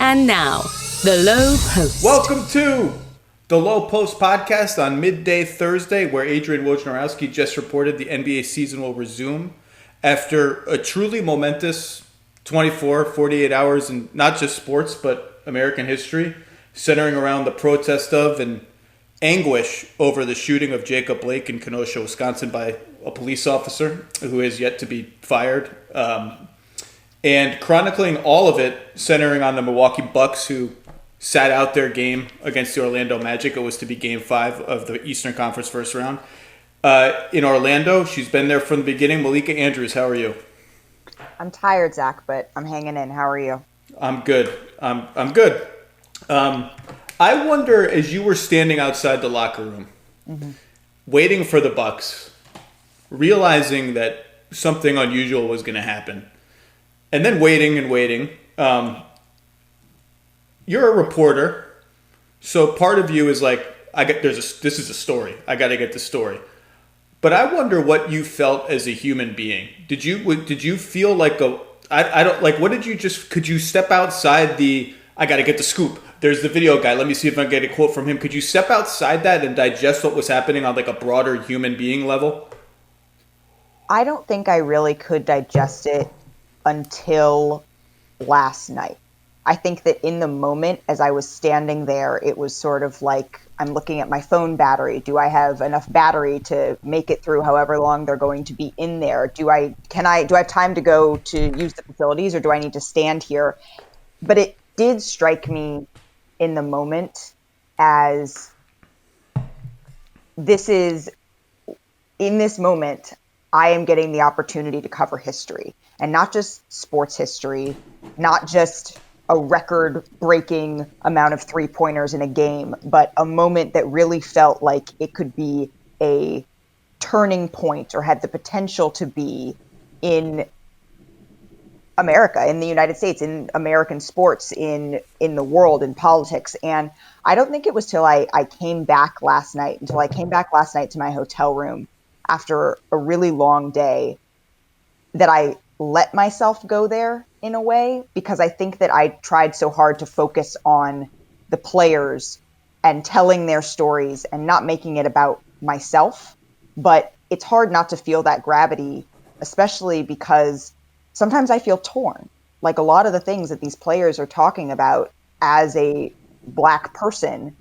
And now, the Lowe Post. Welcome to the Lowe Post podcast on midday Thursday, where Adrian Wojnarowski just reported the NBA season will resume after a truly momentous 48 hours in not just sports, but American history, centering around the protest of and anguish over the shooting of Jacob Blake in Kenosha, Wisconsin by a police officer who is yet to be fired. And chronicling all of it, centering on the Milwaukee Bucks, who sat out their game against the Orlando Magic. It was to be Game 5 of the Eastern Conference first round. In Orlando, she's been there from the beginning. Malika Andrews, how are you? I'm tired, Zach, but I'm hanging in. How are you? I'm good. I'm good. I wonder, as you were standing outside the locker room, waiting for the Bucks, realizing that something unusual was going to happen, and then waiting and waiting. You're a reporter, so part of you is like, this is a story. I got to get the story. But I wonder what you felt as a human being. Did you feel like could you step outside I got to get the scoop. There's the video guy. Let me see if I can get a quote from him. Could you step outside that and digest what was happening on like a broader human being level? I don't think I really could digest it until last night. I think that in the moment, as I was standing there, it was sort of like I'm looking at my phone battery. Do I have enough battery to make it through however long they're going to be in there? Do I have time to go to use the facilities, or do I need to stand here? But it did strike me in the moment as in this moment, I am getting the opportunity to cover history, and not just sports history, not just a record-breaking amount of three-pointers in a game, but a moment that really felt like it could be a turning point, or had the potential to be, in America, in the United States, in American sports, in the world, in politics. And I don't think it was till I came back last night to my hotel room after a really long day that I let myself go there in a way, because I think that I tried so hard to focus on the players and telling their stories and not making it about myself. But it's hard not to feel that gravity, especially because sometimes I feel torn. Like, a lot of the things that these players are talking about as a Black person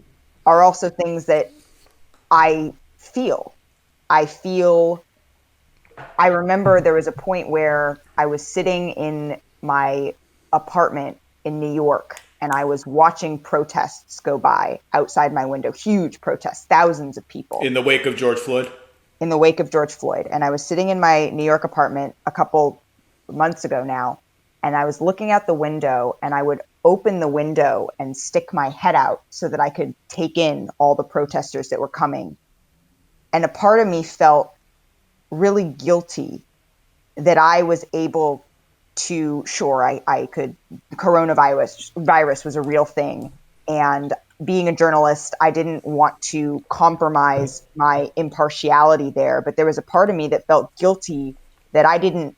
are also things that I feel. I remember there was a point where I was sitting in my apartment in New York, and I was watching protests go by outside my window. Huge protests, thousands of people. In the wake of George Floyd? In the wake of George Floyd. And I was sitting in my New York apartment a couple months ago now, and I was looking out the window, and I would open the window and stick my head out so that I could take in all the protesters that were coming. And a part of me felt really guilty that I was able to, I could, coronavirus was a real thing. And being a journalist, I didn't want to compromise my impartiality there. But there was a part of me that felt guilty that I didn't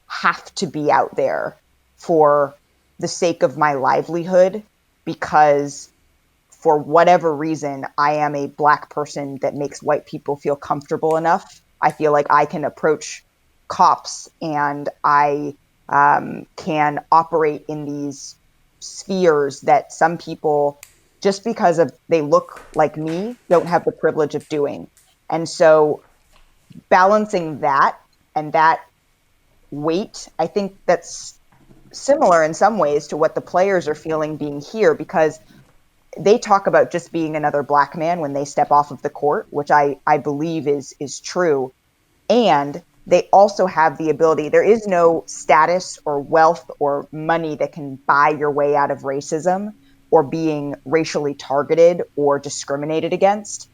have to be out there for the sake of my livelihood, because for whatever reason, I am a Black person that makes white people feel comfortable enough. I feel like I can approach cops, and I can operate in these spheres that some people, just because they look like me, don't have the privilege of doing. And so balancing that and that weight, I think that's similar in some ways to what the players are feeling being here, because they talk about just being another Black man when they step off of the court, which I believe is true. And they also have the ability, there is no status or wealth or money that can buy your way out of racism or being racially targeted or discriminated against.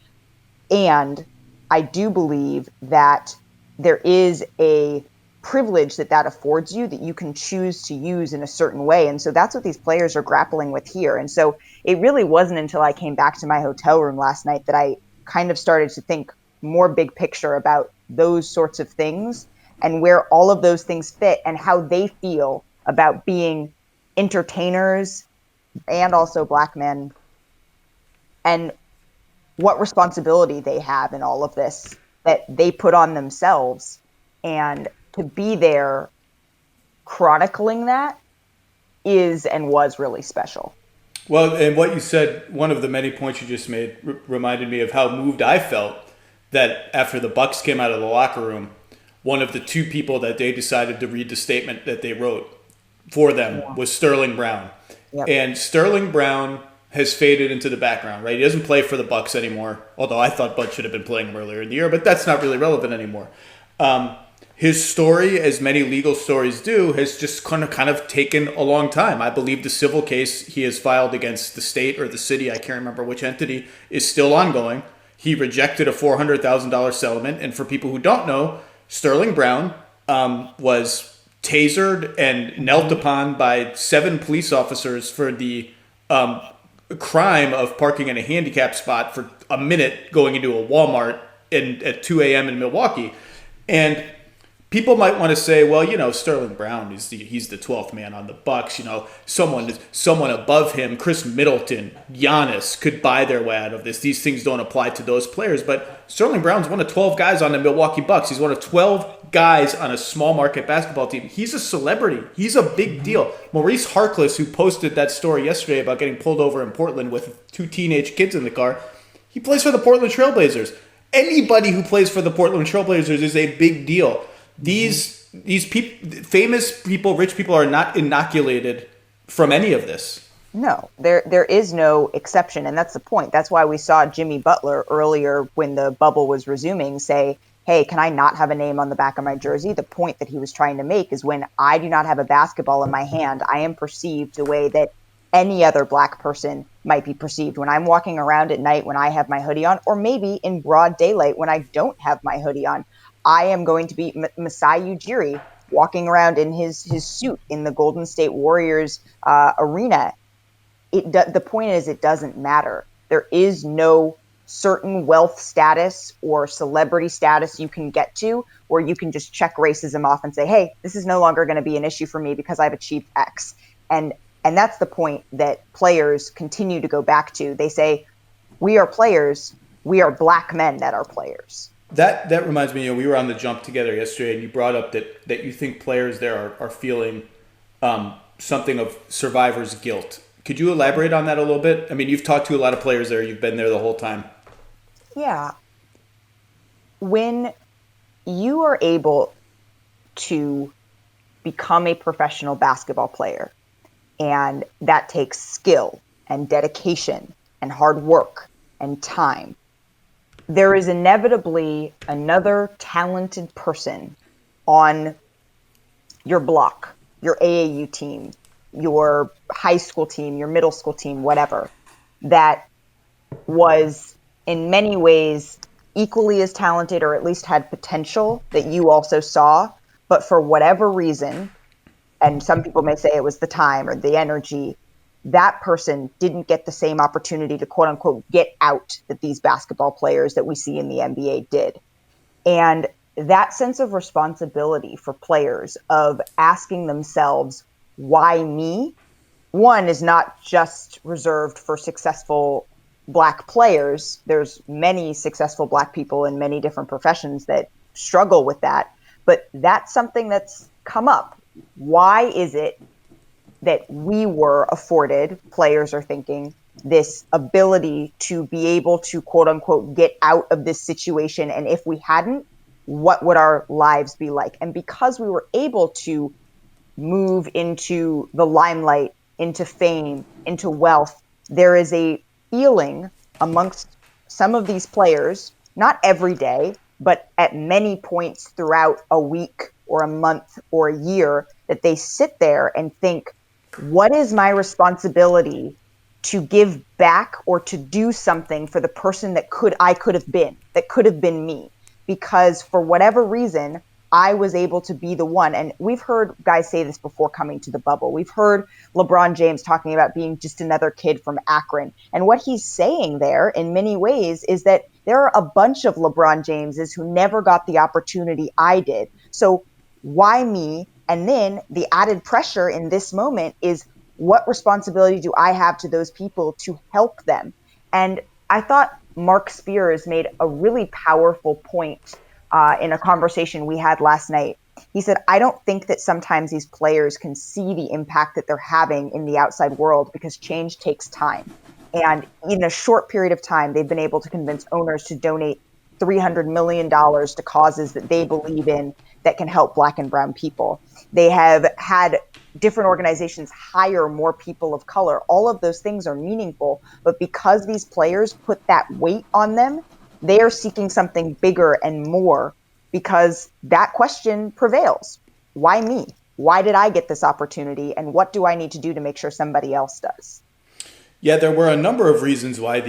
And I do believe that there is a privilege that affords you, that you can choose to use in a certain way. And so that's what these players are grappling with here. And so it really wasn't until I came back to my hotel room last night that I kind of started to think more big picture about those sorts of things and where all of those things fit and how they feel about being entertainers and also Black men, and what responsibility they have in all of this that they put on themselves. And to be there chronicling that is and was really special. Well, and what you said, one of the many points you just made, reminded me of how moved I felt that after the Bucks came out of the locker room, one of the two people that they decided to read the statement that they wrote for them was Sterling Brown. Yep. And Sterling Brown has faded into the background, right? He doesn't play for the Bucks anymore, although I thought Bud should have been playing him earlier in the year, but that's not really relevant anymore. His story, as many legal stories do, has just kind of taken a long time. I believe the civil case he has filed against the state or the city, I can't remember which entity, is still ongoing. He rejected a $400,000 settlement. And for people who don't know, Sterling Brown was tasered and knelt upon by 7 police officers for the crime of parking in a handicap spot for a minute going into a Walmart at 2 a.m. in Milwaukee. And people might want to say, well, Sterling Brown he's the 12th man on the Bucks. Someone above him, Chris Middleton, Giannis, could buy their way out of this. These things don't apply to those players. But Sterling Brown's one of 12 guys on the Milwaukee Bucks. He's one of 12 guys on a small market basketball team. He's a celebrity. He's a big deal. Maurice Harkless, who posted that story yesterday about getting pulled over in Portland with 2 teenage kids in the car, he plays for the Portland Trailblazers. Anybody who plays for the Portland Trailblazers is a big deal. These people, famous people, rich people, are not inoculated from any of this. No, there is no exception, and that's the point. That's why we saw Jimmy Butler earlier when the bubble was resuming say, hey, can I not have a name on the back of my jersey? The point that he was trying to make is when I do not have a basketball in my hand, I am perceived the way that any other Black person might be perceived. When I'm walking around at night when I have my hoodie on, or maybe in broad daylight when I don't have my hoodie on, I am going to be Masai Ujiri walking around in his suit in the Golden State Warriors arena. The point is, it doesn't matter. There is no certain wealth status or celebrity status you can get to where you can just check racism off and say, hey, this is no longer going to be an issue for me because I've achieved X. And that's the point that players continue to go back to. They say, we are players. We are Black men that are players. That reminds me, we were on the jump together yesterday, and you brought up that you think players there are feeling something of survivor's guilt. Could you elaborate on that a little bit? I mean, you've talked to a lot of players there. You've been there the whole time. Yeah. When you are able to become a professional basketball player, and that takes skill and dedication and hard work and time, there is inevitably another talented person on your block, your AAU team, your high school team, your middle school team, whatever, that was in many ways equally as talented or at least had potential that you also saw, but for whatever reason, and some people may say it was the time or the energy, that person didn't get the same opportunity to quote unquote get out that these basketball players that we see in the NBA did. And that sense of responsibility for players of asking themselves, why me? One is not just reserved for successful Black players. There's many successful Black people in many different professions that struggle with that, but that's something that's come up. Why is it that we were afforded, players are thinking, this ability to be able to, quote unquote, get out of this situation? And if we hadn't, what would our lives be like? And because we were able to move into the limelight, into fame, into wealth, there is a feeling amongst some of these players, not every day, but at many points throughout a week or a month or a year, that they sit there and think, what is my responsibility to give back or to do something for the person that I could have been me? Because for whatever reason, I was able to be the one. And we've heard guys say this before coming to the bubble. We've heard LeBron James talking about being just another kid from Akron. And what he's saying there in many ways is that there are a bunch of LeBron Jameses who never got the opportunity I did. So why me? And then the added pressure in this moment is, what responsibility do I have to those people to help them? And I thought Mark Spears made a really powerful point in a conversation we had last night. He said, I don't think that sometimes these players can see the impact that they're having in the outside world because change takes time. And in a short period of time, they've been able to convince owners to donate $300 million to causes that they believe in that can help Black and brown people. They have had different organizations hire more people of color. All of those things are meaningful, but because these players put that weight on them, they are seeking something bigger and more because that question prevails. Why me? Why did I get this opportunity? And what do I need to do to make sure somebody else does? Yeah, there were a number of reasons why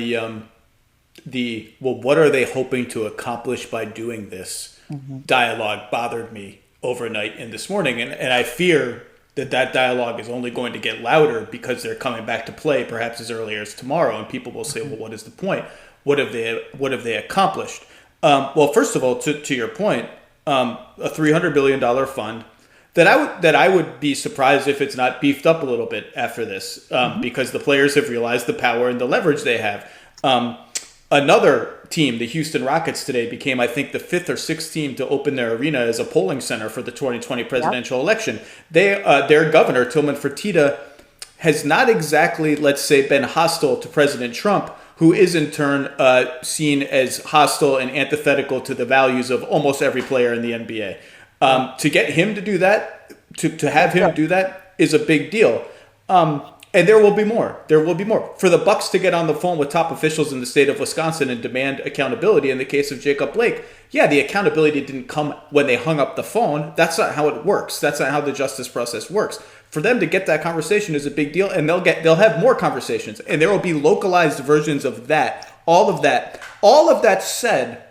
what are they hoping to accomplish by doing this dialogue bothered me overnight and this morning. And I fear that dialogue is only going to get louder because they're coming back to play perhaps as early as tomorrow. And people will say, well, what is the point? What have they accomplished? Well, first of all, to your point, a $300 billion fund that I would be surprised if it's not beefed up a little bit after this, because the players have realized the power and the leverage they have. Another team, the Houston Rockets, today became, I think, the 5th or 6th team to open their arena as a polling center for the 2020 presidential election. Their governor, Tillman Fertitta, has not exactly, let's say, been hostile to President Trump, who is in turn seen as hostile and antithetical to the values of almost every player in the NBA. To get him to do that, to have him do that is a big deal. And there will be more. There will be more. For the Bucks to get on the phone with top officials in the state of Wisconsin and demand accountability in the case of Jacob Blake, yeah, the accountability didn't come when they hung up the phone. That's not how it works. That's not how the justice process works. For them to get that conversation is a big deal, and they'll have more conversations, and there will be localized versions of that. All of that said,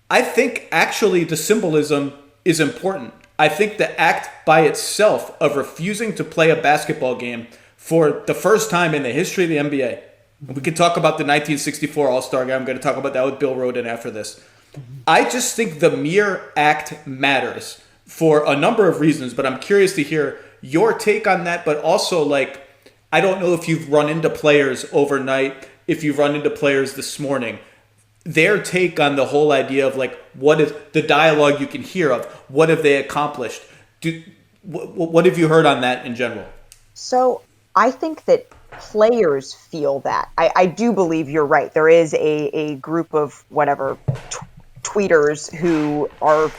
I think actually the symbolism is important. I think the act by itself of refusing to play a basketball game for the first time in the history of the NBA. We can talk about the 1964 All-Star game. I'm going to talk about that with Bill Rhoden after this. I just think the mere act matters for a number of reasons, but I'm curious to hear your take on that. But also, I don't know if you've run into players overnight, if you've run into players this morning, their take on the whole idea of what is the dialogue you can hear of, what have they accomplished? What have you heard on that in general? So I think that players feel that. I do believe you're right. There is a group of tweeters who are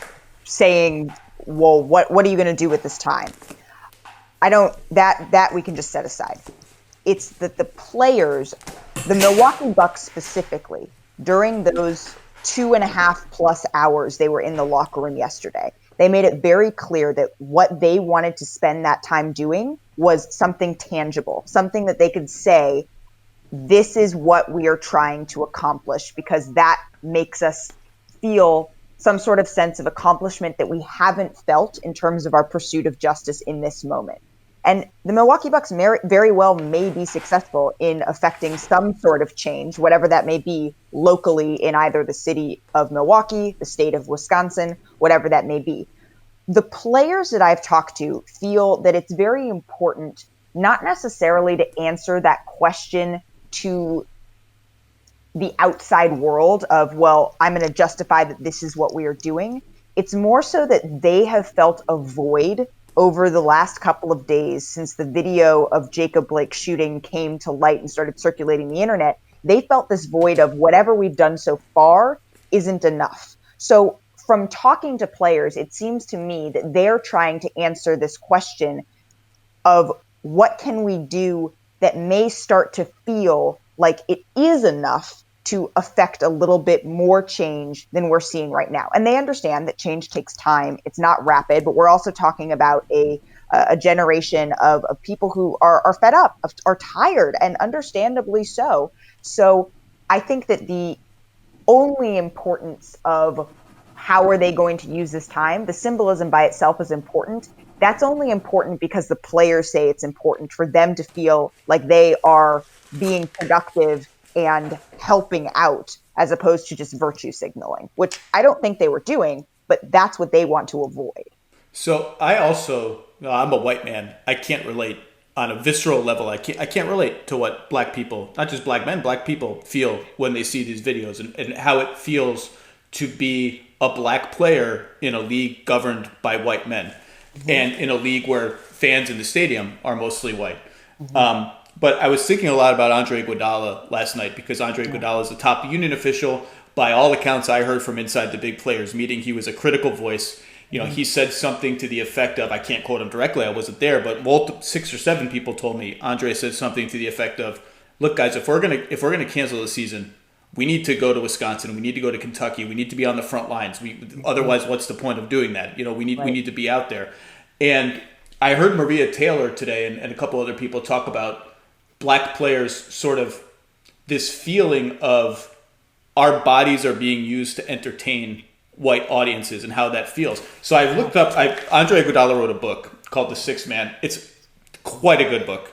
saying, well, what are you going to do with this time? That we can just set aside. It's that the players, the Milwaukee Bucks specifically, during those 2.5+ hours they were in the locker room yesterday, they made it very clear that what they wanted to spend that time doing was something tangible, something that they could say, this is what we are trying to accomplish, because that makes us feel some sort of sense of accomplishment that we haven't felt in terms of our pursuit of justice in this moment. And the Milwaukee Bucks very well may be successful in affecting some sort of change, whatever that may be, locally in either the city of Milwaukee, the state of Wisconsin, whatever that may be. The players that I've talked to feel that it's very important, not necessarily to answer that question to the outside world of, well, I'm going to justify that this is what we are doing. It's more so that they have felt a void over the last couple of days since the video of Jacob Blake's shooting came to light and started circulating the internet. They felt this void of whatever we've done so far isn't enough. So from talking to players, it seems to me that they're trying to answer this question of what can we do that may start to feel like it is enough to affect a little bit more change than we're seeing right now. And they understand that change takes time. It's not rapid, but we're also talking about a generation of people who are fed up, are tired, and understandably so. So I think that the only importance of how are they going to use this time, the symbolism by itself is important. That's only important because the players say it's important for them to feel like they are being productive and helping out, as opposed to just virtue signaling, which I don't think they were doing, but that's what they want to avoid. So I'm a white man. I can't relate on a visceral level, I can't relate to what black people, not just black men, black people feel when they see these videos, and how it feels to be a black player in a league governed by white men, and in a league where fans in the stadium are mostly white. But I was thinking a lot about Andre Iguodala last night, because Andre Iguodala is the top union official. By all accounts I heard from inside the big players meeting, he was a critical voice. He said something to the effect of, I can't quote him directly, I wasn't there, but 6 or 7 people told me Andre said something to the effect of, look guys, if we're gonna cancel the season, we need to go to Wisconsin, we need to go to Kentucky, we need to be on the front lines. Otherwise, what's the point of doing that? We need to be out there. And I heard Maria Taylor today and a couple other people talk about black players sort of this feeling of our bodies are being used to entertain white audiences and how that feels. So I looked up, Andre Iguodala wrote a book called The Sixth Man. It's quite a good book.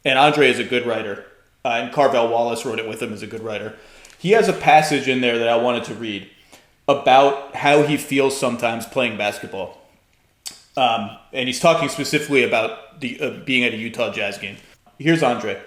And Andre is a good writer. And Carvel Wallace wrote it with him as a good writer. He has a passage in there that I wanted to read about how he feels sometimes playing basketball. And he's talking specifically about being at a Utah Jazz game. Here's Andre.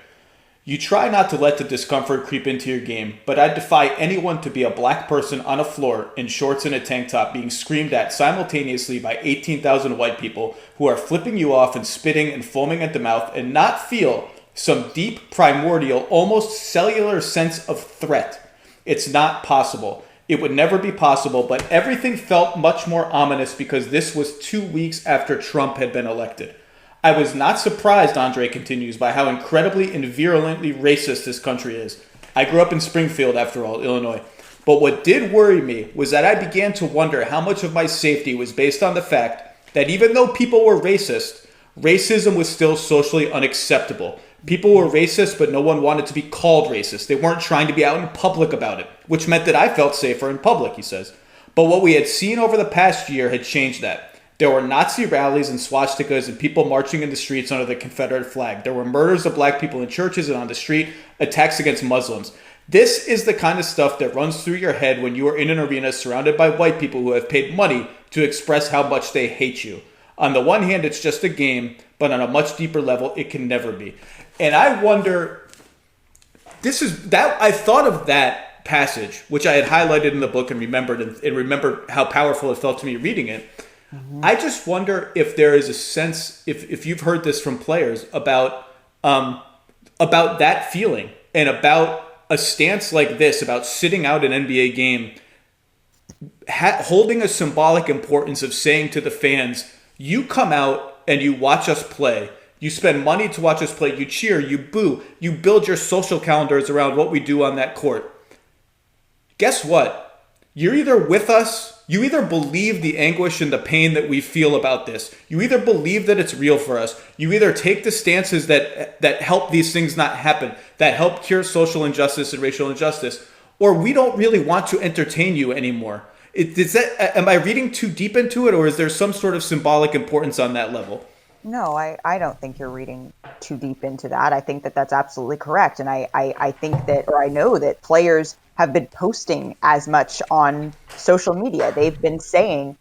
You try not to let the discomfort creep into your game, but I defy anyone to be a black person on a floor in shorts and a tank top being screamed at simultaneously by 18,000 white people who are flipping you off and spitting and foaming at the mouth and not feel some deep, primordial, almost cellular sense of threat. It's not possible. It would never be possible, but everything felt much more ominous because this was 2 weeks after Trump had been elected. I was not surprised, Andre continues, by how incredibly and virulently racist this country is. I grew up in Springfield, after all, Illinois. But what did worry me was that I began to wonder how much of my safety was based on the fact that even though people were racist, racism was still socially unacceptable. People were racist, but no one wanted to be called racist. They weren't trying to be out in public about it, which meant that I felt safer in public, he says. But what we had seen over the past year had changed that. There were Nazi rallies and swastikas and people marching in the streets under the Confederate flag. There were murders of black people in churches and on the street, attacks against Muslims. This is the kind of stuff that runs through your head when you are in an arena surrounded by white people who have paid money to express how much they hate you. On the one hand, it's just a game, but on a much deeper level, it can never be. And I wonder, I thought of that passage, which I had highlighted in the book and remembered how powerful it felt to me reading it. Mm-hmm. I just wonder if there is a sense, if you've heard this from players about that feeling and about a stance like this, about sitting out an NBA game, holding a symbolic importance of saying to the fans, you come out and you watch us play. You spend money to watch us play. You cheer, you boo, you build your social calendars around what we do on that court. Guess what? You're either with us, you either believe the anguish and the pain that we feel about this. You either believe that it's real for us. You either take the stances that help these things not happen, that help cure social injustice and racial injustice, or we don't really want to entertain you anymore. Am I reading too deep into it, or is there some sort of symbolic importance on that level? No, I don't think you're reading too deep into that. I think that that's absolutely correct. And I think that, or I know that players have been posting as much on social media. They've been saying,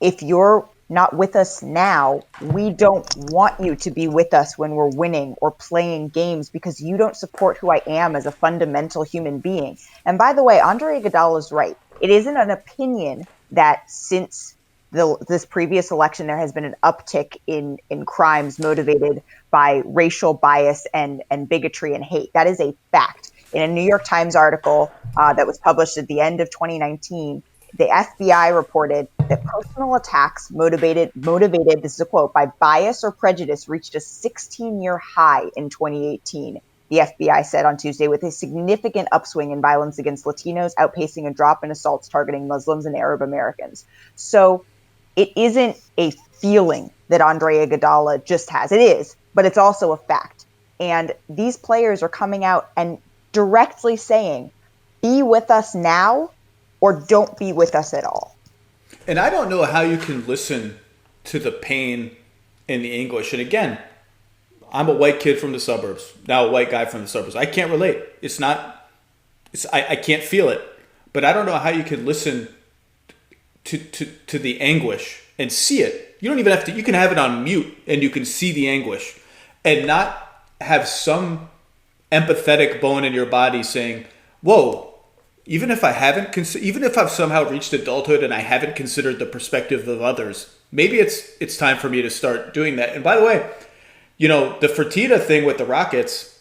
if you're not with us now, we don't want you to be with us when we're winning or playing games because you don't support who I am as a fundamental human being. And by the way, Andre Iguodala is right. It isn't an opinion that since this previous election, there has been an uptick in crimes motivated by racial bias and bigotry and hate. That is a fact. In a New York Times article that was published at the end of 2019, the FBI reported that personal attacks motivated, this is a quote, by bias or prejudice reached a 16-year high in 2018. The FBI said on Tuesday, with a significant upswing in violence against Latinos, outpacing a drop in assaults targeting Muslims and Arab Americans. So it isn't a feeling that Andre Iguodala just has. It is, but it's also a fact. And these players are coming out and directly saying, be with us now or don't be with us at all. And I don't know how you can listen to the pain and the anguish. And again, I'm a white kid from the suburbs, now a white guy from the suburbs. I can't relate. I can't feel it. But I don't know how you can listen to the anguish and see it. You don't even have to, you can have it on mute and you can see the anguish. and not have some empathetic bone in your body saying, whoa, even if I've somehow reached adulthood and I haven't considered the perspective of others, maybe it's time for me to start doing that. And by the way, the Fertitta thing with the Rockets,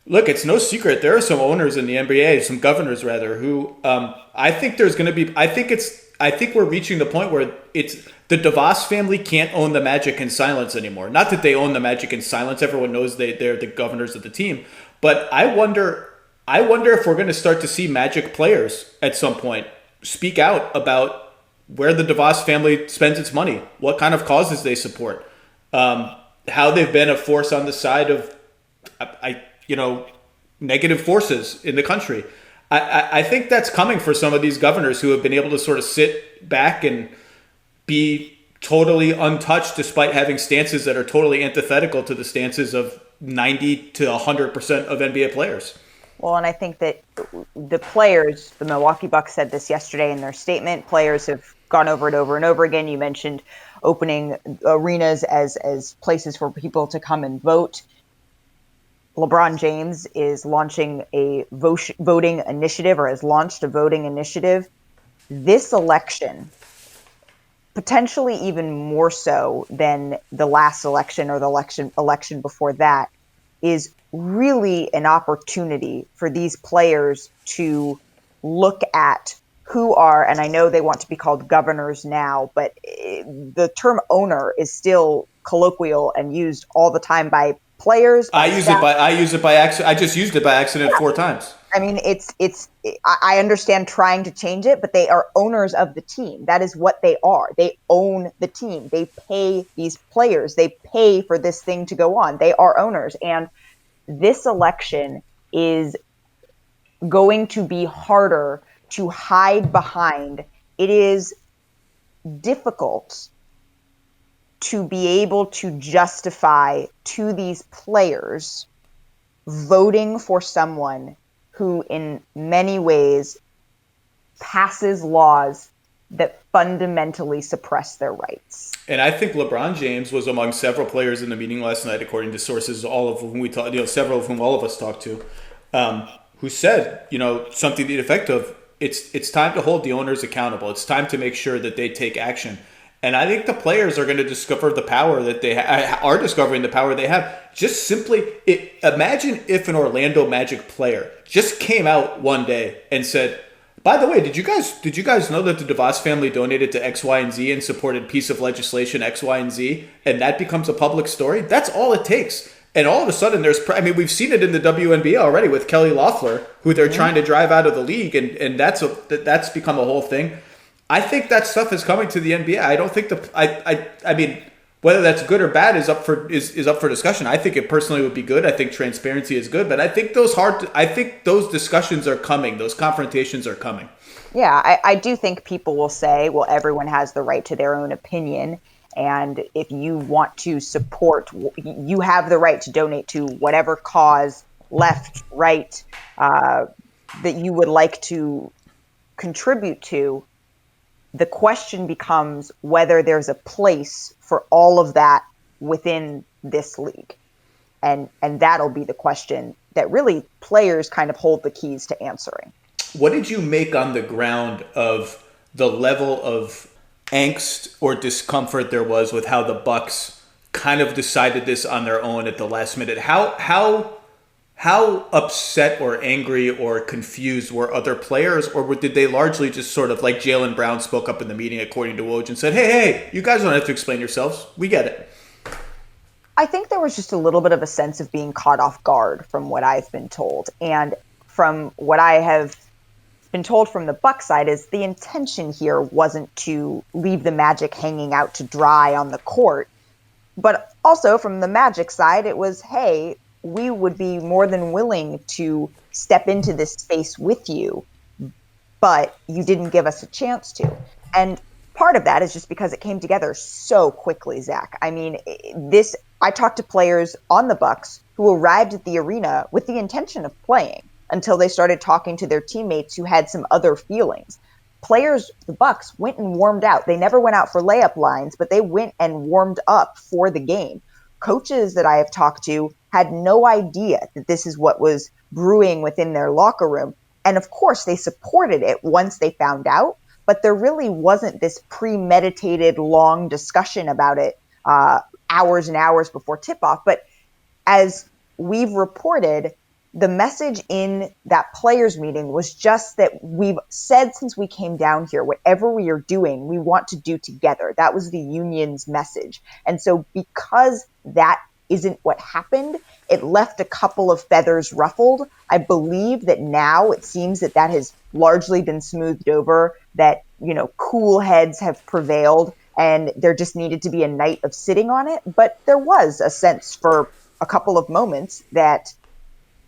look, it's no secret. There are some owners in the NBA, some governors rather, who I think we're reaching the point where the DeVos family can't own the Magic in silence anymore. Not that they own the Magic in silence. Everyone knows they're the governors of the team. But I wonder if we're going to start to see Magic players at some point speak out about where the DeVos family spends its money, what kind of causes they support, how they've been a force on the side of, negative forces in the country. I think that's coming for some of these governors who have been able to sort of sit back and be totally untouched despite having stances that are totally antithetical to the stances of 90 to 100% of NBA players. Well, and I think that the players, the Milwaukee Bucks said this yesterday in their statement, players have gone over it over and over again. You mentioned opening arenas as places for people to come and vote. LeBron James is launching a voting initiative, or has launched a voting initiative. This election, potentially even more so than the last election or the election before that, is really an opportunity for these players to look at who are, and I know they want to be called governors now, but the term owner is still colloquial and used all the time by players. I use it by accident. I just used it by accident 4 times. I mean, I understand trying to change it, but they are owners of the team. That is what they are. They own the team. They pay these players. They pay for this thing to go on. They are owners. And this election is going to be harder to hide behind. It is difficult to be able to justify to these players voting for someone who in many ways passes laws that fundamentally suppress their rights. And I think LeBron James was among several players in the meeting last night, according to sources, all of whom we talked, several of whom all of us talked to, who said, something to the effect of, it's time to hold the owners accountable. It's time to make sure that they take action. And I think the players are going to discover the power that they are discovering the power they have. Just simply, imagine if an Orlando Magic player just came out one day and said, by the way, did you guys know that the DeVos family donated to X, Y, and Z and supported piece of legislation X, Y, and Z, and that becomes a public story? That's all it takes. And all of a sudden, we've seen it in the WNBA already with Kelly Loeffler, who they're trying to drive out of the league, and that's become a whole thing. I think that stuff is coming to the NBA. I don't think I mean, whether that's good or bad is up for discussion. I think it personally would be good. I think transparency is good, but I think those discussions are coming. Those confrontations are coming. Yeah, I do think people will say, well, everyone has the right to their own opinion. And if you want to support, you have the right to donate to whatever cause, left, right, that you would like to contribute to. The question becomes whether there's a place for all of that within this league. And that'll be the question that really players kind of hold the keys to answering. What did you make on the ground of the level of angst or discomfort there was with how the Bucks kind of decided this on their own at the last minute? How upset or angry or confused were other players, or did they largely just sort of, like Jaylen Brown spoke up in the meeting, according to Woj, and said, hey, you guys don't have to explain yourselves. We get it. I think there was just a little bit of a sense of being caught off guard from what I've been told. And from what I have been told from the Buck side is the intention here wasn't to leave the Magic hanging out to dry on the court. But also from the Magic side, it was, hey, we would be more than willing to step into this space with you, but you didn't give us a chance to. And part of that is just because it came together so quickly, Zach. I mean, I talked to players on the Bucks who arrived at the arena with the intention of playing until they started talking to their teammates who had some other feelings. Players, the Bucks, went and warmed out. They never went out for layup lines, but they went and warmed up for the game. coaches that I have talked to had no idea that this is what was brewing within their locker room. And of course, they supported it once they found out, but there really wasn't this premeditated long discussion about it hours and hours before tip-off. But as we've reported, the message in that players meeting was just that we've said since we came down here, whatever we are doing, we want to do together. That was the union's message. And so because that isn't what happened, it left a couple of feathers ruffled. I believe that now it seems that that has largely been smoothed over, that, cool heads have prevailed, and there just needed to be a night of sitting on it. But there was a sense for a couple of moments that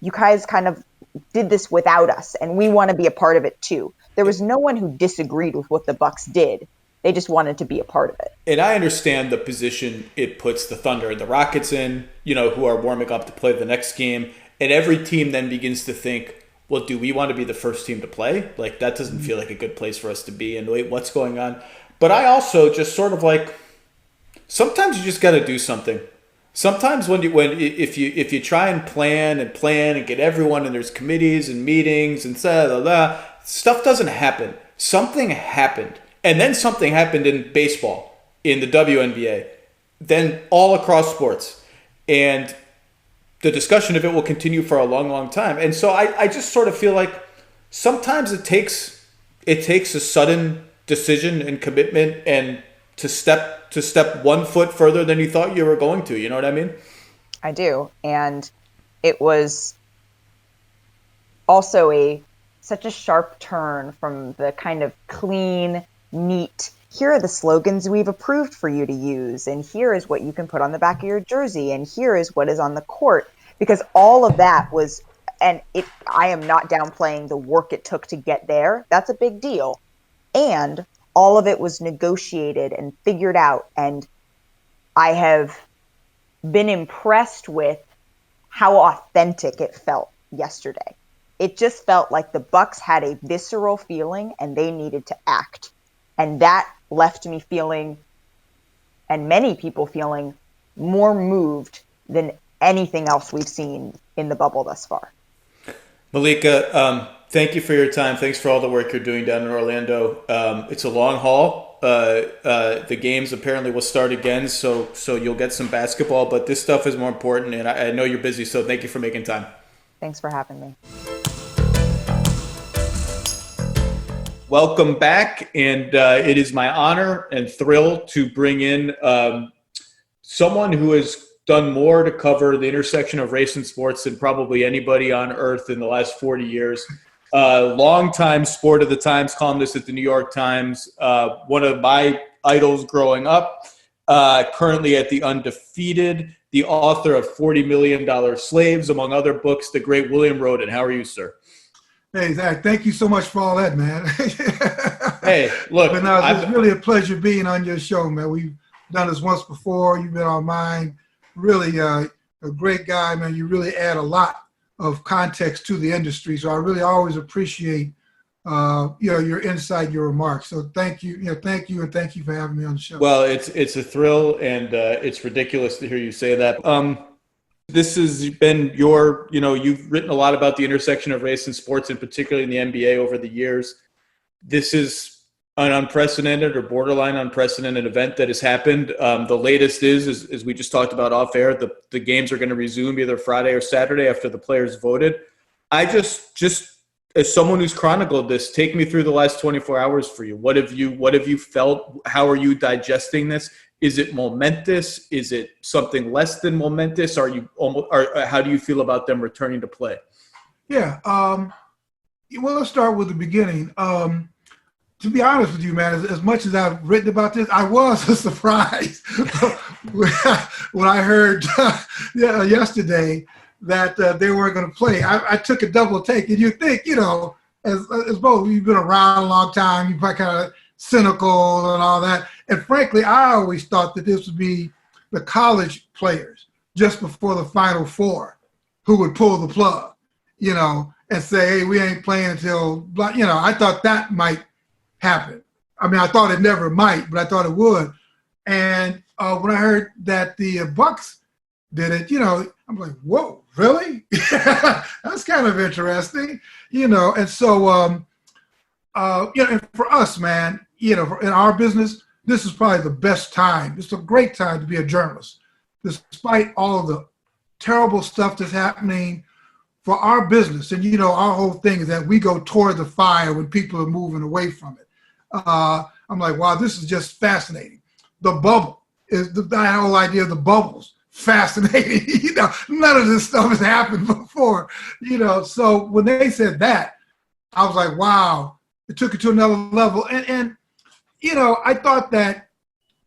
you guys kind of did this without us, and we want to be a part of it too. There was no one who disagreed with what the Bucks did. They just wanted to be a part of it. And I understand the position it puts the Thunder and the Rockets in, who are warming up to play the next game. And every team then begins to think, well, do we want to be the first team to play? Like, that doesn't feel like a good place for us to be. And wait, what's going on? But I also just sort of like, sometimes you just got to do something. Sometimes if you try and plan and get everyone, and there's committees and meetings and stuff doesn't happen. Something happened. And then something happened in baseball, in the WNBA, then all across sports. And the discussion of it will continue for a long, long time. And so I just sort of feel like sometimes it takes a sudden decision and commitment and to step 1 foot further than you thought you were going to. You know what I mean? I do. And it was also such a sharp turn from the kind of clean, neat, here are the slogans we've approved for you to use, and here is what you can put on the back of your jersey, and here is what is on the court. Because all of that was, I am not downplaying the work it took to get there. That's a big deal. And all of it was negotiated and figured out. And I have been impressed with how authentic it felt yesterday. It just felt like the Bucks had a visceral feeling and they needed to act. And that left me feeling, and many people feeling, more moved than anything else we've seen in the bubble thus far. Malika, thank you for your time. Thanks for all the work you're doing down in Orlando. It's a long haul. The games apparently will start again, so you'll get some basketball, but this stuff is more important, and I know you're busy, so thank you for making time. Thanks for having me. Welcome back, and it is my honor and thrill to bring in someone who has done more to cover the intersection of race and sports than probably anybody on earth in the last 40 years. Longtime Sport of the Times columnist at the New York Times, one of my idols growing up, currently at the Undefeated, the author of $40 Million Slaves, among other books, the great William Rhoden. How are you, sir? Hey, Zach, thank you so much for all that, man. Hey, look. It's really a pleasure being on your show, man. We've done this once before. You've been on mine. Really a great guy, man. You really add a lot of context to the industry. So I really always appreciate, your insight, your remarks. So thank you, thank you, and thank you for having me on the show. Well, it's a thrill, and it's ridiculous to hear you say that. This has been you've written a lot about the intersection of race and sports, and particularly in the NBA over the years. This is an unprecedented or borderline unprecedented event that has happened. The latest is, as we just talked about off air, the games are going to resume either Friday or Saturday after the players voted. I just as someone who's chronicled this, take me through the last 24 hours for you. What have you felt? How are you digesting this? Is it momentous? Is it something less than momentous? How do you feel about them returning to play? Yeah. Well, let's start with the beginning. To be honest with you, man, as much as I've written about this, I was surprised when I heard yesterday that they weren't going to play. I took a double take, and you think, as both you've been around a long time, you're probably kind of cynical and all that. And frankly, I always thought that this would be the college players just before the Final Four who would pull the plug, and say, hey, we ain't playing until, I thought that might happen. I mean, I thought it never might, but I thought it would. And when I heard that the Bucks did it. I'm like, whoa, really? That's kind of interesting, And so, and for us, man, in our business, this is probably the best time. It's a great time to be a journalist, despite all of the terrible stuff that's happening for our business. And, our whole thing is that we go toward the fire when people are moving away from it. I'm like, wow, this is just fascinating. The bubble is the whole idea of the bubbles. Fascinating. None of this stuff has happened before, So when they said that, I was like, wow, it took it to another level. And I thought that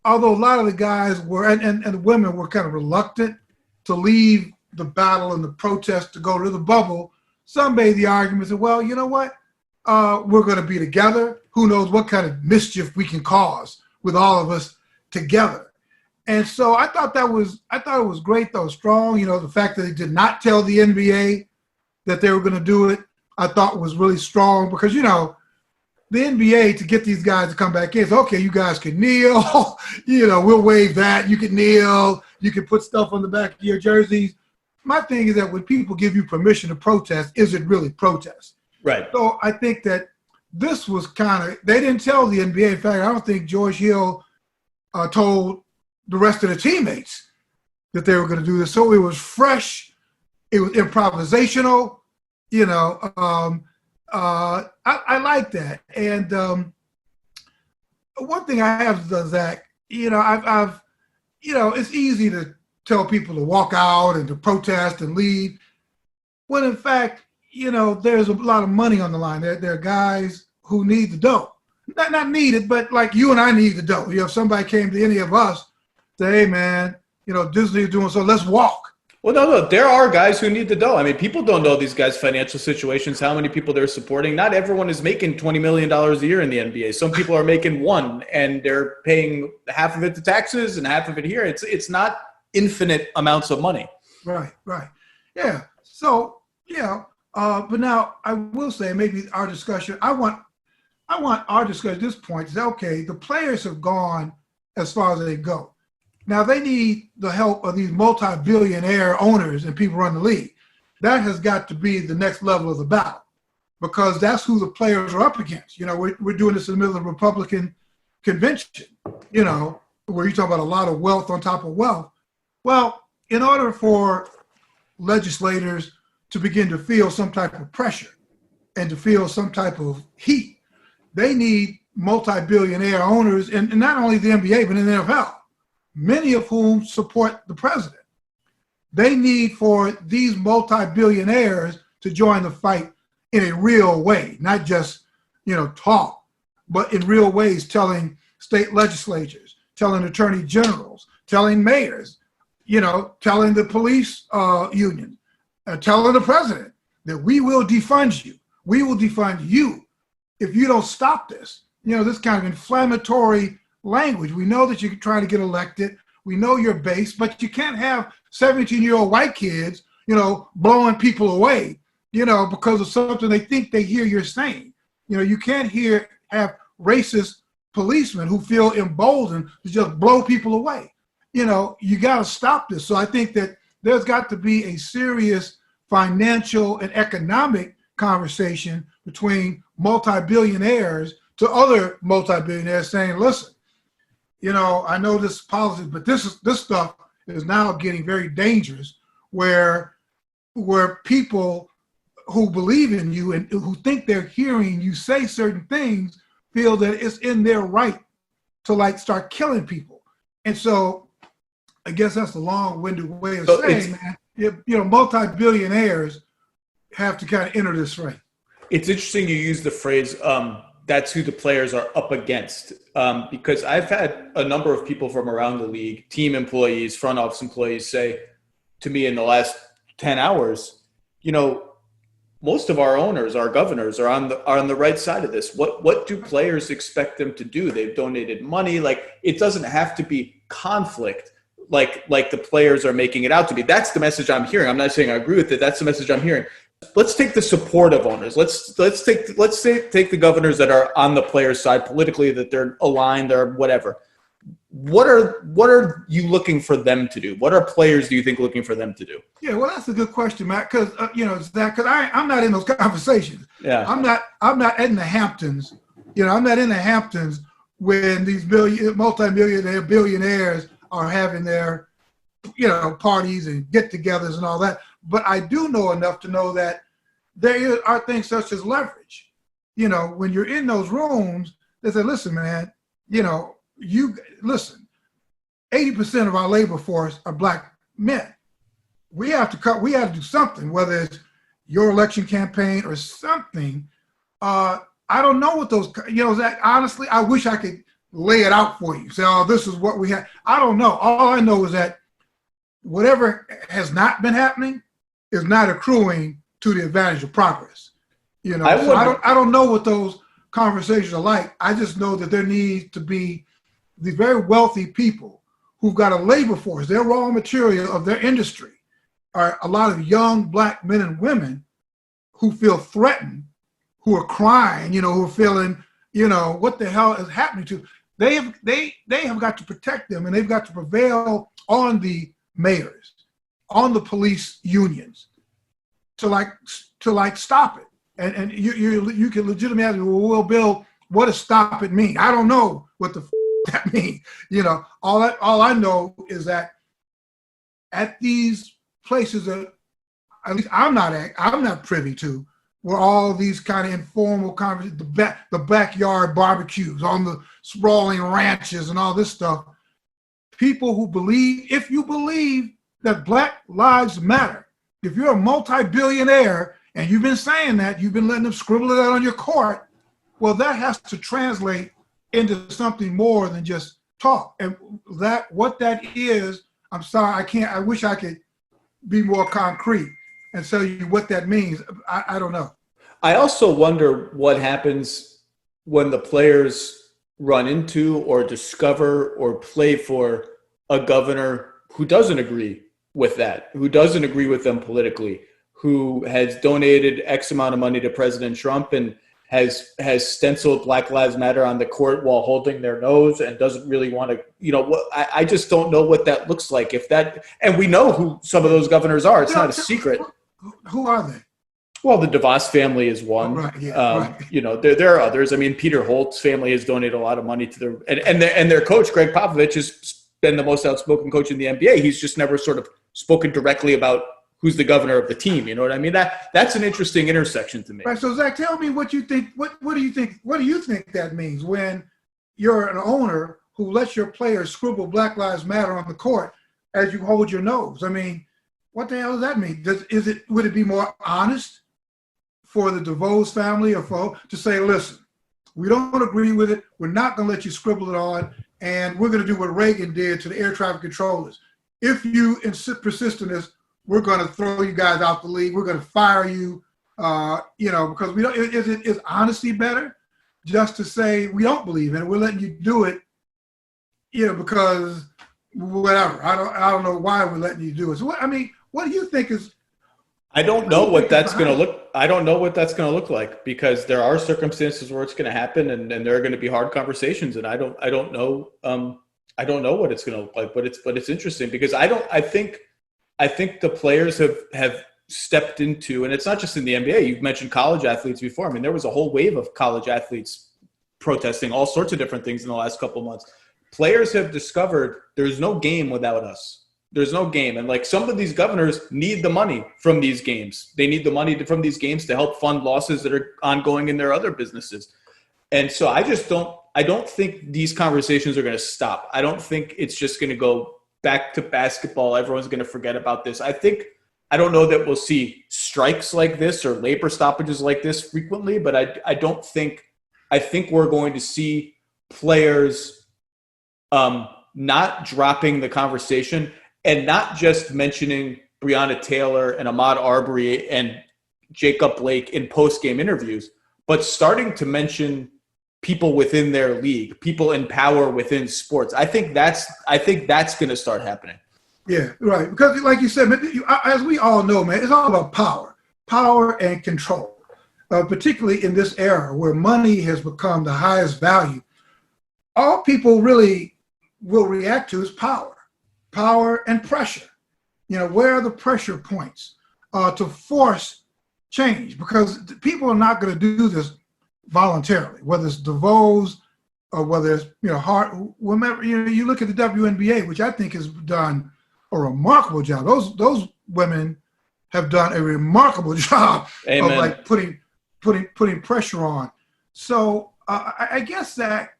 although a lot of the guys were, and the women were kind of reluctant to leave the battle and the protest to go to the bubble, some made the argument that, well, you know what? We're going to be together. Who knows what kind of mischief we can cause with all of us together. And so I thought it was great, though, strong. The fact that they did not tell the NBA that they were going to do it, I thought was really strong because, the NBA, to get these guys to come back in, is okay, you guys can kneel, we'll waive that. You can kneel, you can put stuff on the back of your jerseys. My thing is that when people give you permission to protest, is it really protest? Right. So I think that this was they didn't tell the NBA. In fact, I don't think George Hill told the rest of the teammates that they were going to do this. So it was fresh. It was improvisational. I like that. And one thing I have done, Zach, I've it's easy to tell people to walk out and to protest and leave, when in fact, there's a lot of money on the line. There are guys who need the dough. Not needed, but like you and I need the dough. If somebody came to any of us, say, hey, man, Disney is doing so, let's walk. Well, no, there are guys who need the dough. I mean, people don't know these guys' financial situations, how many people they're supporting. Not everyone is making $20 million a year in the NBA. Some people are making one, and they're paying half of it to taxes and half of it here. It's not infinite amounts of money. Right. Yeah. So, but now I will say maybe our discussion, I want our discussion at this point is, okay, the players have gone as far as they go. Now they need the help of these multi-billionaire owners and people run the league. That has got to be the next level of the battle, because that's who the players are up against. We're doing this in the middle of the Republican convention, where you talk about a lot of wealth on top of wealth. Well, in order for legislators to begin to feel some type of pressure and to feel some type of heat, they need multi-billionaire owners, and not only the NBA, but in the NFL, many of whom support the president. They need for these multi-billionaires to join the fight in a real way, not just, talk, but in real ways, telling state legislatures, telling attorney generals, telling mayors, telling the police union, telling the president that we will defund you. We will defund you if you don't stop this. This kind of inflammatory language. We know that you're trying to get elected. We know your base, but you can't have 17-year-old white kids, blowing people away, because of something they think they hear you're saying. You can't have racist policemen who feel emboldened to just blow people away. You got to stop this. So I think that there's got to be a serious financial and economic conversation between multi-billionaires to other multi-billionaires saying, listen, I know this policy, but this stuff is now getting very dangerous, where people who believe in you and who think they're hearing you say certain things feel that it's in their right to start killing people. And so I guess that's a long-winded way of saying, man, multi-billionaires have to kind of enter this fray. It's interesting you use the phrase, that's who the players are up against. Because I've had a number of people from around the league, team employees, front office employees, say to me in the last 10 hours, most of our owners, our governors are on the right side of this. What do players expect them to do? They've donated money. It doesn't have to be conflict like the players are making it out to be. That's the message I'm hearing. I'm not saying I agree with it. That's the message I'm hearing. Let's take the support of owners. Let's take the governors that are on the players' side politically, that they're aligned or whatever. what are you looking for them to do? What are players, do you think, looking for them to do? Yeah, well, that's a good question, Matt. Because I'm not in those conversations. Yeah, I'm not in the Hamptons. I'm not in the Hamptons when these multi-millionaire billionaires are having their parties and get-togethers and all that. But I do know enough to know that there are things such as leverage. When you're in those rooms, they say, listen, man, listen, 80% of our labor force are black men. We have to do something, whether it's your election campaign or something. I don't know what those, Zach, honestly, I wish I could lay it out for you. Say, oh, this is what we have. I don't know. All I know is that whatever has not been happening is not accruing to the advantage of progress. I don't know what those conversations are like. I just know that there needs to be these very wealthy people who've got a labor force. Their raw material of their industry are a lot of young black men and women who feel threatened, who are crying, who are feeling, what the hell is happening to. They have got to protect them, and they've got to prevail on the mayors, on the police unions, to stop it. And you can legitimately ask me, well, Bill, what does stop it mean? I don't know what the that means. All I know is that at these places that at least I'm not privy to, where all these kind of informal conversations, the backyard barbecues on the sprawling ranches and all this stuff, people who believe, if you believe that Black lives matter, if you're a multi-billionaire and you've been saying that, you've been letting them scribble it out on your court, well, that has to translate into something more than just talk. And what that is, I'm sorry, I wish I could be more concrete and tell you what that means. I don't know. I also wonder what happens when the players run into or discover or play for a governor who doesn't agree with that, who doesn't agree with them politically, who has donated X amount of money to President Trump and has stenciled Black Lives Matter on the court while holding their nose and doesn't really want to, I just don't know what that looks like. And we know who some of those governors are. It's not a secret. Who are they? Well, the DeVos family is one. Oh, right, yeah, right. There are others. I mean, Peter Holt's family has donated a lot of money to their coach, Greg Popovich, has been the most outspoken coach in the NBA. He's just never sort of spoken directly about who's the governor of the team. You know what I mean? That's an interesting intersection to me. Right. So Zach, tell me what you think. What do you think? What do you think that means when you're an owner who lets your players scribble Black Lives Matter on the court as you hold your nose? I mean, what the hell does that mean? Would it be more honest for the DeVos family or to say, listen, we don't agree with it. We're not going to let you scribble it on, and we're going to do what Reagan did to the air traffic controllers. If you persist in this, we're going to throw you guys out the league. We're going to fire you, because we don't. Is honesty better? Just to say we don't believe in it, we're letting you do it, because whatever. I don't know why we're letting you do it. So what do you think is? I don't know what that's going to look. I don't know what that's going to look like, because there are circumstances where it's going to happen, and there are going to be hard conversations, and I don't know. I don't know what it's going to look like, but it's interesting because I think the players have stepped into, and it's not just in the NBA. You've mentioned college athletes before. I mean, there was a whole wave of college athletes protesting all sorts of different things in the last couple of months. Players have discovered there's no game without us. There's no game. And some of these governors need the money from these games. They need the money from these games to help fund losses that are ongoing in their other businesses. And so I don't think these conversations are going to stop. I don't think it's just going to go back to basketball. Everyone's going to forget about this. I don't know that we'll see strikes like this or labor stoppages like this frequently, but I think we're going to see players not dropping the conversation and not just mentioning Breonna Taylor and Ahmaud Arbery and Jacob Blake in post-game interviews, but starting to mention people within their league, people in power within sports. I think that's going to start happening. Yeah, right. Because like you said, as we all know, man, it's all about power and control, particularly in this era where money has become the highest value. All people really will react to is power and pressure. Where are the pressure points to force change? Because people are not going to do this voluntarily, whether it's DeVos or whether it's Hart, whomever. You look at the WNBA, which I think has done a remarkable job. Those women have done a remarkable job Amen. of like putting pressure on. So I guess that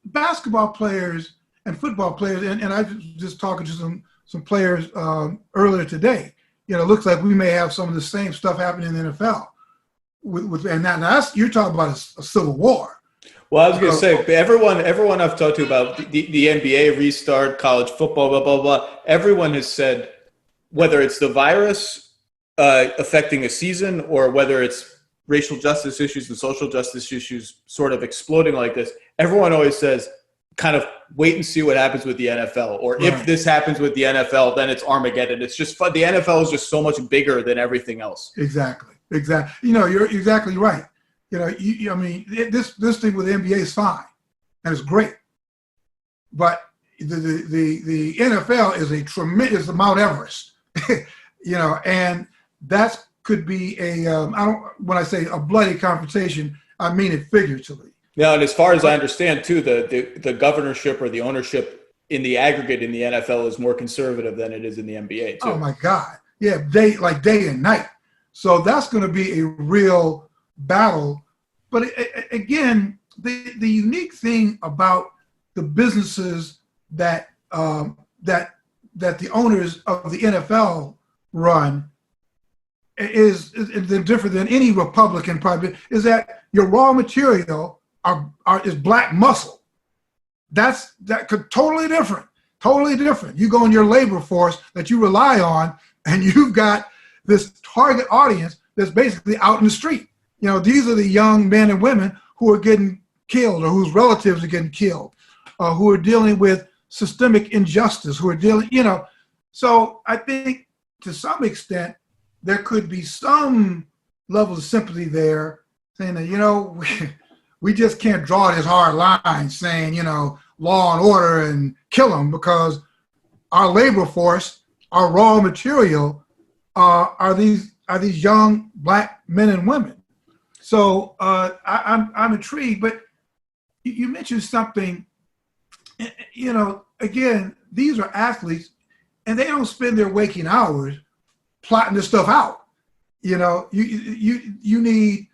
basketball players and football players, and I was just talking to some players earlier today. It looks like we may have some of the same stuff happening in the NFL. And that's you're talking about a civil war. Well, I was going to say, everyone I've talked to about the NBA restart, college football, blah, blah, blah, everyone has said whether it's the virus affecting a season or whether it's racial justice issues and social justice issues sort of exploding like this, everyone always says kind of wait and see what happens with the NFL. Or if this happens with the NFL, then it's Armageddon. It's just fun. The NFL is just so much bigger than everything else. Exactly. You're exactly right. I mean, this thing with the NBA is fine and it's great, but the NFL is a tremendous Mount Everest, and that could be when I say a bloody confrontation, I mean it figuratively. Yeah, and as far as I understand too, the governorship or the ownership in the aggregate in the NFL is more conservative than it is in the NBA too. Oh my God, yeah, day and night. So that's going to be a real battle. But again, the unique thing about the businesses that the owners of the NFL run is different than any Republican private, is that your raw material is black muscle. That could totally different. You go in your labor force that you rely on, and you've got this target audience that's basically out in the street. These are the young men and women who are getting killed or whose relatives are getting killed, who are dealing with systemic injustice, who are dealing, So I think to some extent, there could be some level of sympathy there saying that, we just can't draw this hard line saying, law and order and kill them, because our labor force, our raw material are these young black men and women. So I'm intrigued, but you mentioned something, again, these are athletes and they don't spend their waking hours plotting this stuff out. You need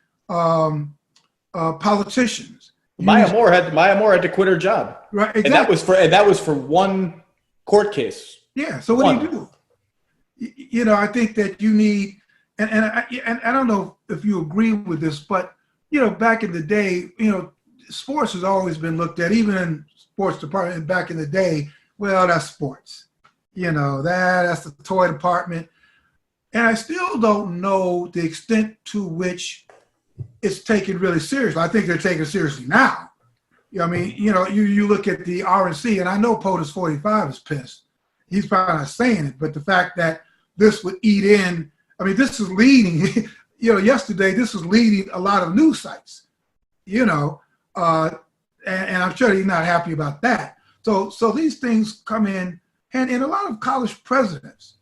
politicians. Maya Moore had to quit her job. Right. Exactly. And that was for one court case. Yeah. So what do you do? I think that you need, and I don't know if you agree with this, but back in the day, sports has always been looked at, even in sports department back in the day. Well, that's sports. That's the toy department, and I still don't know the extent to which it's taken really seriously. I think they're taking it seriously now. You look at the RNC, and I know POTUS 45 is pissed. He's probably not saying it, but the fact that this would eat in, this is leading, yesterday, this was leading a lot of news sites, and I'm sure he's not happy about that. So these things come in, and a lot of college presidents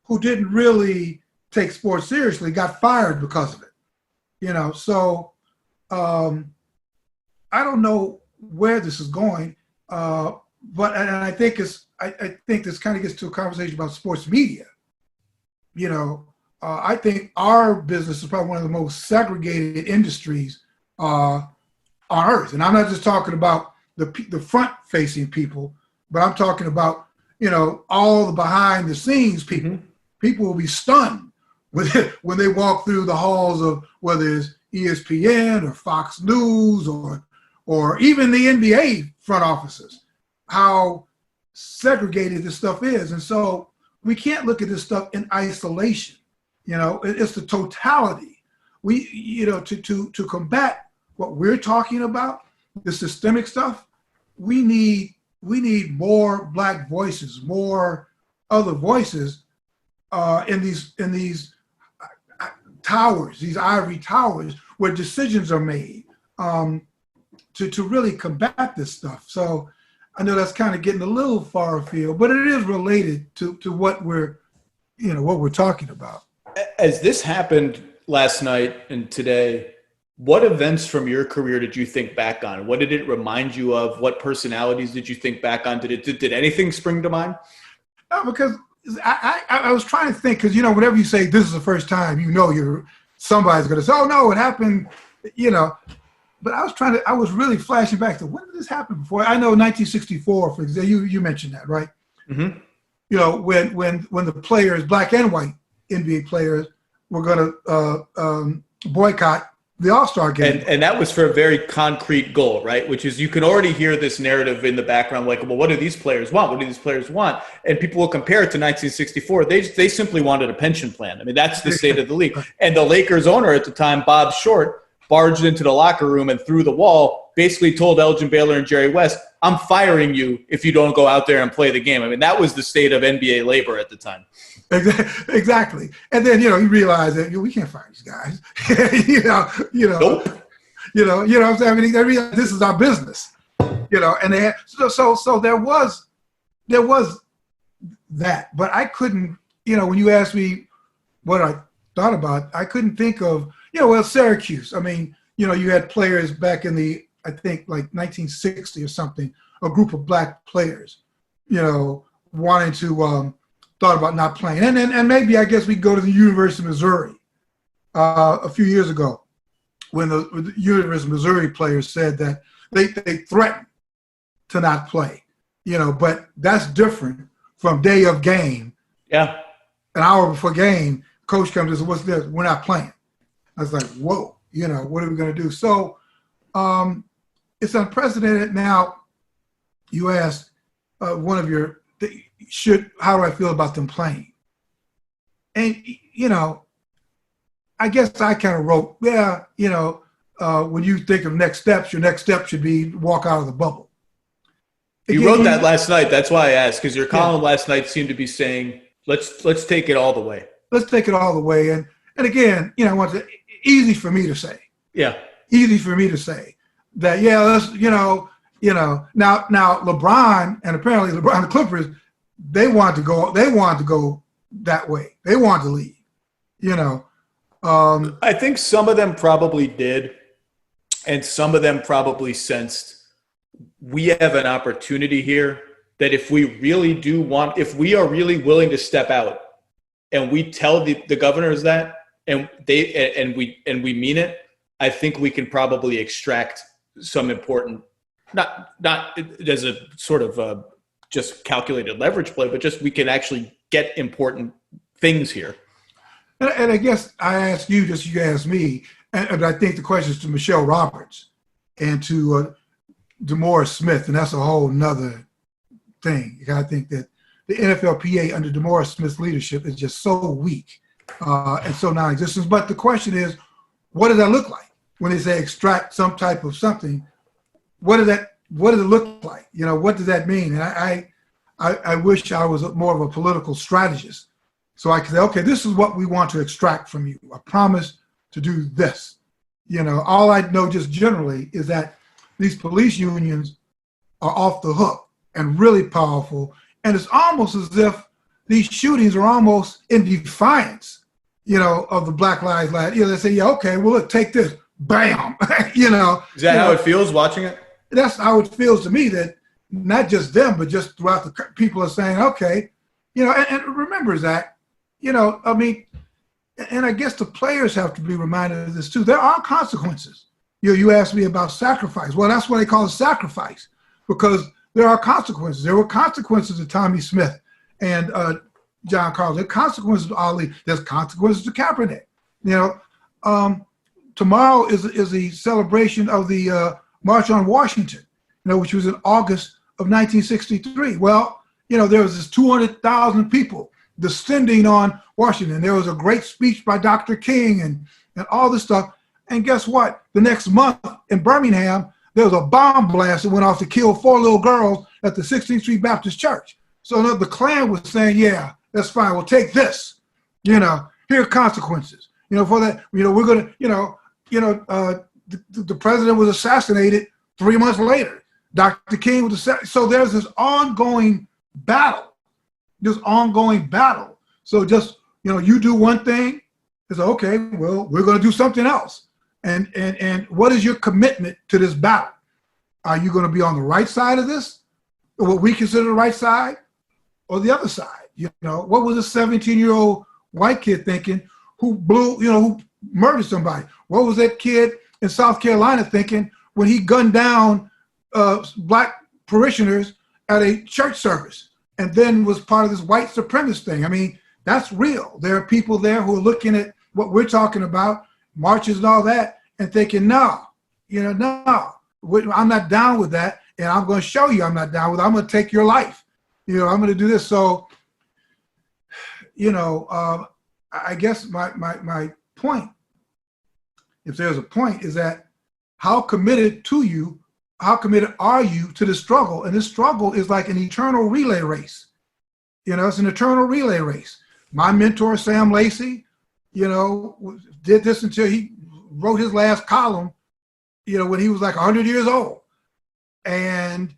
who didn't really take sports seriously got fired because of it, so I don't know where this is going, but I think I think this kind of gets to a conversation about sports media. I think our business is probably one of the most segregated industries on earth. And I'm not just talking about the front-facing people, but I'm talking about, all the behind-the-scenes people. Mm-hmm. People will be stunned when they walk through the halls of whether it's ESPN or Fox News or even the NBA front offices, how segregated this stuff is. And so we can't look at this stuff in isolation. It's the totality. We, to combat what we're talking about, the systemic stuff, we need more black voices, more other voices in these towers, these ivory towers where decisions are made. to really combat this stuff. So I know that's kind of getting a little far afield, but it is related to what we're talking about. As this happened last night and today, what events from your career did you think back on? What did it remind you of? What personalities did you think back on? Did anything spring to mind? No, because I was trying to think, because, whenever you say this is the first time, somebody's going to say, oh, no, it happened, But I was really flashing back to, when did this happen before? I know 1964, for example, you mentioned that, right? Mm-hmm. When the players, black and white NBA players, were going to boycott the All-Star game. And that was for a very concrete goal, right? Which is, you can already hear this narrative in the background, like, well, what do these players want? What do these players want? And people will compare it to 1964. They simply wanted a pension plan. I mean, that's the state of the league. And the Lakers owner at the time, Bob Short, barged into the locker room and through the wall, basically told Elgin Baylor and Jerry West, I'm firing you if you don't go out there and play the game. I mean, that was the state of NBA labor at the time. Exactly. And then, you realize that we can't fire these guys. Nope. What I'm saying? I mean, they realize this is our business, and they had, so there was that, but I couldn't, when you asked me what I thought about, I couldn't think of, Syracuse. I mean, you had players back in the, I think, like 1960 or something, a group of black players, wanting to, thought about not playing. And maybe, I guess, we go to the University of Missouri a few years ago, when the University of Missouri players said that they threatened to not play, but that's different from day of game. Yeah. An hour before game, coach comes and says, what's this? We're not playing. I was like, whoa, what are we going to do? So it's unprecedented. Now, you asked one of your, how do I feel about them playing? And, I guess I kind of wrote, when you think of next steps, your next step should be walk out of the bubble. You wrote that last night. That's why I asked, because your column last night seemed to be saying, let's take it all the way. Let's take it all the way. And again, easy for me to say. Yeah. Easy for me to say that, let's, now LeBron, and apparently LeBron, the Clippers, they wanted to go that way. They wanted to leave, I think some of them probably did. And some of them probably sensed we have an opportunity here that if we are really willing to step out and we tell the governors that, and we mean it, I think we can probably extract some important, not as a sort of just calculated leverage play, but just we can actually get important things here. And I guess I asked you, just you asked me, and I think the question is to Michelle Roberts and to DeMaurice Smith, and that's a whole nother thing. I think that the NFLPA under DeMaurice Smith's leadership is just so weak and so non-existent. But the question is, what does that look like when they say extract some type of something? What does it look like? What does that mean? And I wish I was more of a political strategist, so I could say, okay, this is what we want to extract from you. I promise to do this. All I know just generally is that these police unions are off the hook and really powerful. And it's almost as if these shootings are almost in defiance, of the Black Lives Matter. They say, okay, well, look, take this, bam, Is that how it feels watching it? That's how it feels to me, that not just them, but just throughout the people are saying, okay, and remember, Zach, and I guess the players have to be reminded of this too. There are consequences. You asked me about sacrifice. Well, that's what they call a sacrifice, because there are consequences. There were consequences to Tommy Smith and John Carlos. There are consequences to Ali. There's consequences to Kaepernick. Tomorrow is the celebration of the March on Washington, which was in August of 1963. Well, there was this 200,000 people descending on Washington. There was a great speech by Dr. King and all this stuff. And guess what? The next month in Birmingham, there was a bomb blast that went off to kill 4 little girls at the 16th Street Baptist Church. So the Klan was saying, yeah, that's fine. We'll take this. Here are consequences. For that, we're going to, the president was assassinated 3 months later, Dr. King was the so there's this ongoing battle. So just, you do one thing, it's okay, well, we're going to do something else. And what is your commitment to this battle? Are you going to be on the right side of this, or what we consider the right side, or the other side? What was a 17-year-old white kid thinking who murdered somebody? What was that kid in South Carolina thinking when he gunned down black parishioners at a church service and then was part of this white supremacist thing? I mean, that's real. There are people there who are looking at what we're talking about, marches and all that, and thinking, no, I'm not down with that, and I'm going to show you I'm not down with it. I'm going to take your life. I'm going to do this. So, I guess my point, if there's a point, is that how committed are you to the struggle? And this struggle is like an eternal relay race. It's an eternal relay race. My mentor, Sam Lacey, did this until he wrote his last column, when he was like 100 years old. And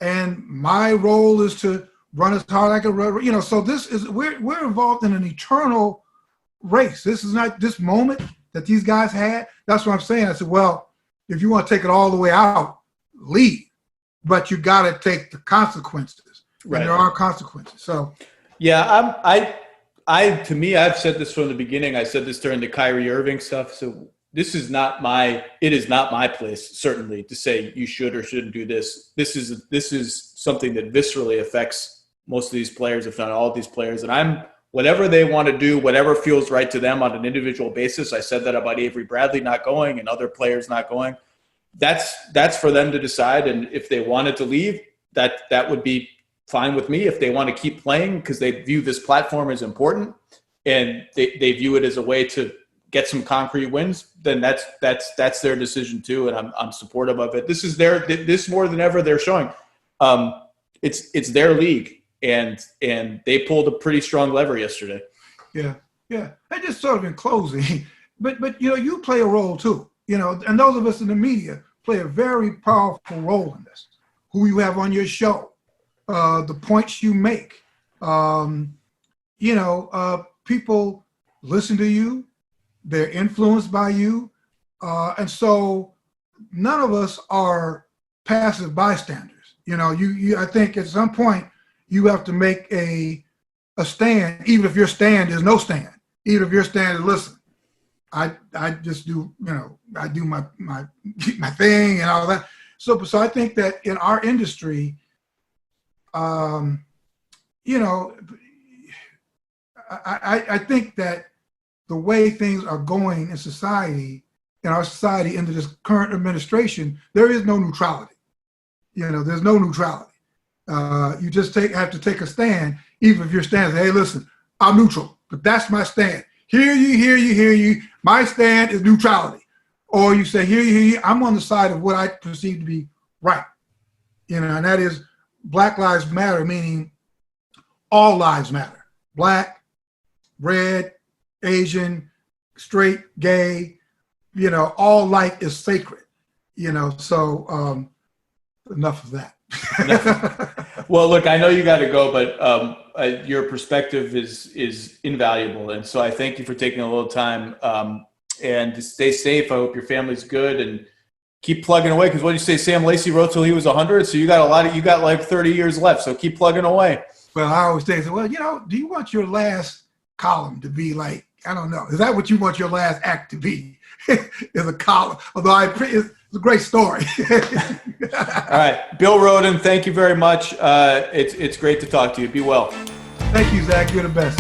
my role is to run as hard as I can run, so this is, we're involved in an eternal race. This is not this moment that these guys had. That's what I'm saying. I said, well, if you want to take it all the way out, leave, but you got to take the consequences. Right. And there are consequences. So, yeah, to me, I've said this from the beginning. I said this during the Kyrie Irving stuff. So it is not my place, certainly, to say you should or shouldn't do this. This is something that viscerally affects most of these players, if not all of these players. And whatever they want to do, whatever feels right to them on an individual basis. I said that about Avery Bradley not going and other players not going. That's for them to decide. And if they wanted to leave, that would be fine with me. If they want to keep playing because they view this platform as important and they view it as a way to get some concrete wins, then that's their decision too. And I'm supportive of it. This more than ever they're showing. It's their league and they pulled a pretty strong lever yesterday. Yeah. And just sort of in closing, but you play a role too. And those of us in the media play a very powerful role in this. Who you have on your show, the points you make. People listen to you, they're influenced by you, and so none of us are passive bystanders. I think at some point you have to make a stand, even if your stand is no stand. Even if your stand is listen. I just do, I do my thing and all that. So I think that in our industry, I think that the way things are going in society, in our society, into this current administration, there is no neutrality. There's no neutrality. You just have to take a stand, even if your stand is, hey, listen, I'm neutral, but that's my stand. Hear you. My stand is neutrality. Or you say, hear you. I'm on the side of what I perceive to be right. And that is Black Lives Matter, meaning all lives matter. Black, red, Asian, straight, gay, all life is sacred. So enough of that. Well, look, I know you got to go, but your perspective is invaluable. And so I thank you for taking a little time and stay safe. I hope your family's good and keep plugging away. Because what did you say? Sam Lacey wrote till he was 100. So you got like 30 years left. So keep plugging away. Well, I always say, well, do you want your last column to be like, I don't know. Is that what you want your last act to be? Is a column. Although it's a great story. All right. Bill Rhoden, thank you very much. It's great to talk to you. Be well. Thank you, Zach. You're the best.